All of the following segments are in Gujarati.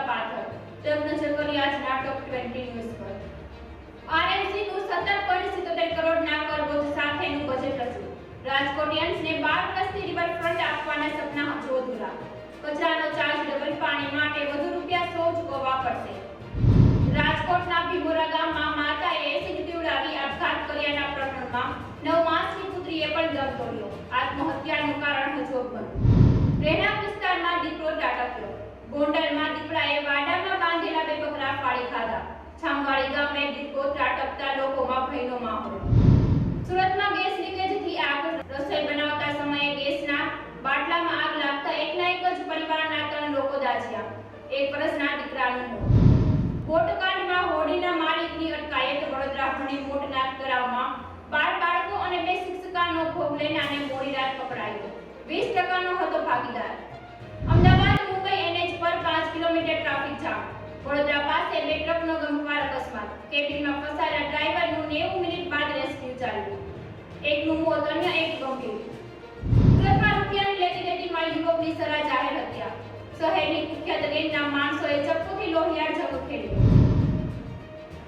પાથર. તરફ નજર કરી આજના ટોપ 20 ન્યૂઝ પર. આરએમસી નું 17.77 કરોડના કરબોજ સાથેનું બજેટ રજૂ. રાજકોટિયન્સને 12 વર્ષથી રિવરફ્રન્ટ આપવાના સપના હજુ અધૂરા. કચરાનો ચાર્જ ડબલ, પાણી માટે વધુ રૂપિયા 100 ચૂકવવા પડશે. રાજકોટના ભીમોરા ગામમાં માતાએ એસિડ પીવડાવી આપઘાત કર્યાના પ્રકરણમાં 9 માસની પુત્રીએ પણ દમ તોડ્યો. આત્મહત્યાનું કારણ હજુ અજ્ઞાત. રહેણાંક વિસ્તારમાં દીપડો ત્રાટક્યો. ગોંડલમાં દીપડાએ વાડામાં બાંધેલા 2 બકરા ફાડી ખાધા. છામવાડી ગામે દીપડો ત્રાટકતા લોકોમાં ભયનો માહોલ. સુરતમાં ગેસ લીકેજથી આગ. રસોઈ બનાવતા સમયે ગેસના બાટલામાં આગ લાગતા એકના એક જ પરિવારના 3 લોકો દાઝ્યા. 1 વર્ષના દીકરાનું મોત. બોટકાંડમાં હોડીના માલિકની અટકાયત. વડોદરા હણીમૂળના તળાવમાં 12 બાળકો અને 2 શિક્ષિકાનો ભોગ લેનારને મોડી રાત પકડાયો. 20% હતો ભાગીદાર. અમદાવાદ મુંબઈ એનએચ પર 5 કિલોમીટર ટ્રાફિક જામ. વડોદરા પાસે 2 ટ્રકનો ગમખ્વાર અકસ્માત. કેબિનમાં ફસાયેલા ડ્રાઈવરનું 90 મિનિટ બાદ રેસ્ક્યુ ચાલ્યું. એકનું મોત, અન્ય એક ગંભીર. સુરતમાં રૂપિયાની લેતી દેતીમાં યુવકની સરા જાહેર હત્યા. શહેરની કુખ્યાત ગેંગના માણસોએ ચપ્પુથી લોહિયાળ જંગ ખેડ્યો.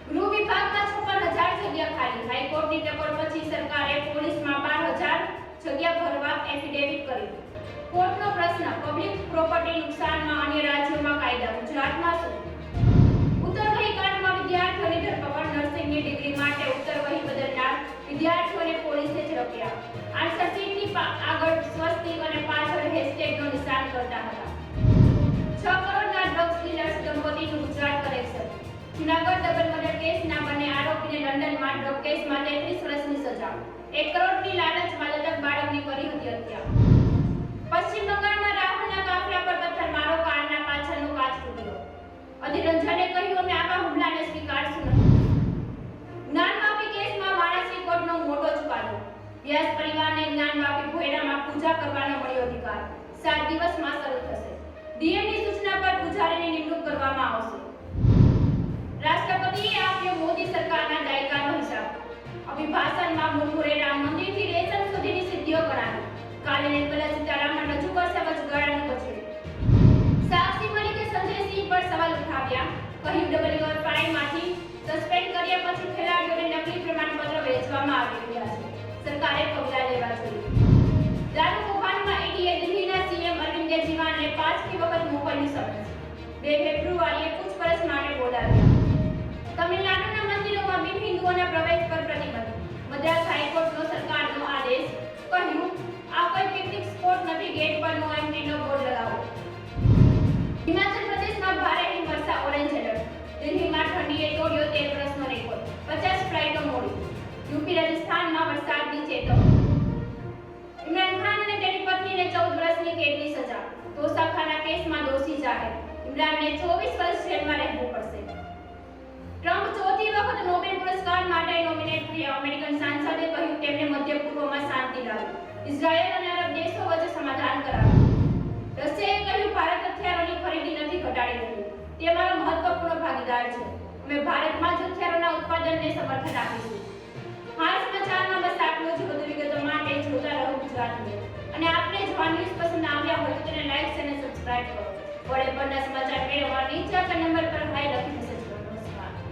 ગૃહ વિભાગમાં 56,000 જગ્યા ખાલી. હાઈકોર્ટની ટકોર પછી સરકારે પોલીસમાં 12,000 જગ્યા ભરવા એફિડેવિટ કરી. કોર્ટનો પ્રશ્ન, પબ્લિક પ્રોપર્ટી નુકસાનમાં અન્ય રાજ્યોમાં કાયદા, ગુજરાતમાં શું? ઉત્તરવહી કાંડમાં વિદ્યાર્થીઓની ધરપકડ. નર્સિંગની ડિગ્રી માટે ઉત્તરવહી બદલનાર વિદ્યાર્થીઓને પોલીસે ઝડપ્યા. આન્સર શીટની આગળ સ્વસ્તિક અને પાછળ હેશટેગનો નિશાન કરતા હતા. 6 કરોડના ડ્રગ્સ ડીલર્સ દંપતીનું Gujarat correction. Junagadh double murder કેસના બંને આરોપીને લંડનમાં ડ્રગ કેસમાં 33 વર્ષની સજા. 1 કરોડની લાલચમાં દત્તક બાળકની કરી હતી હત્યા. પશ્ચિમ બંગાળમાં રાહુલના કાફલા પર પથ્થરમારો. કારના પાછળનો કાચ તૂટ્યો. અધીર રંજને કહ્યું, અમે આવા હુમલાને સ્વીકારશું નહીં. જ્ઞાનવાપી કેસમાં વારાણસી કોર્ટનો મોટો ચુકાદો. વ્યાસ પરિવારને જ્ઞાનવાપી ભોયરામાં પૂજા કરવાનો મળ્યો અધિકાર. 7 દિવસમાં શરૂ થશે. ડીએમની સૂચના પર પૂજારીની નિમણૂક કરવામાં આવશે. રાષ્ટ્રપતિએ આપ્યો મોદી સરકારના દાયકાનો હિસાબ. અભિભાષણમાં મુર્મુએ રામ મંદિરથી રેશમ સુધીની સિદ્ધિઓ ગણાવી. કાલે નિર્મલા સીતારામન રજૂ કરશે વચગાળાનું બજેટ. સાક્ષી મલિકે સંજય સિંહ પર સવાલ ઉઠાવ્યા. કહ્યું, WR5માંથી સસ્પેન્ડ કર્યા પછી ખેલાડીઓને નકલી પ્રમાણપત્ર વેચવામાં આવી રહ્યા છે. સરકારે પગલાં લેવા જોઈએ. દારૂ કૌભાંડમાં ઈડીએ દિલ્હીના સીએમ અરવિંદ કેજરીવાલને 5મી વખત મોકલ્યું સમન્સ. 2 ફેબ્રુઆરીએ પૂછપરછ માટે બોલાવ્યા. તમિલનાડુના મંદિરોમાં બિન હિન્દુઓના પ્રવેશ પર પ્રતિબંધ. મદ્રાસ હાઈકોર્ટનો સરકારનો આદેશ. કહ્યું, આ કોઈ પિકનિક સ્પોટ નથી, ગેટ પર નો એન્ટ્રીનો બોર્ડ લગાવો. હિમાચલ પ્રદેશમાં ભારે હિમવર્ષા, ઓરેન્જ એલર્ટ. દિલ્હીમાં ઠંડીએ તોડ્યો 13 વર્ષનો રેકોર્ડ. 50 ફ્લાઇટો મોડી. યુપી રાજસ્થાનમાં વરસાદની ચેતવણી. ઇમરાન ખાન અને તેની પત્નીને 14 વર્ષની કેદની સજા. તોશાખાના કેસમાં દોષી જાહેર. ઇમરાનને 24 વર્ષ જેલમાં રહેવું પડશે. ટ્રમ્પ 4થી વખત નોબેલ પુરસ્કાર માટે નોમિનેટ થયા. અમેરિકન સાંસદે કહ્યું, તેમને મધ્ય પૂર્વમાં શાંતિ લાવી. ઇઝરાયલ અને અરબ દેશો વચ્ચે સમાધાન કરાવ્યું. રશિયાએ કહ્યું, ભારત હથિયારોની ખરીદી નથી ઘટાડી રહ્યું. તે અમારો મહત્વપૂર્ણ ભાગીદાર છે. અમે ભારતમાં જ હથિયારોના ઉત્પાદનને સમર્થન આપીશું. હાલ સમાચારમાં બસ આટલું જ. વધુ વિગતો માટે જોતા રહો ગુજરાત ન્યૂઝ. અને આપને જો આ ન્યૂઝ પસંદ આવ્યા હોય તો તેને લાઈક અને સબસ્ક્રાઇબ કરો. વડે પરના સમાચાર મેળવવા નીચે આપેલ નંબર પર હાઈ લખી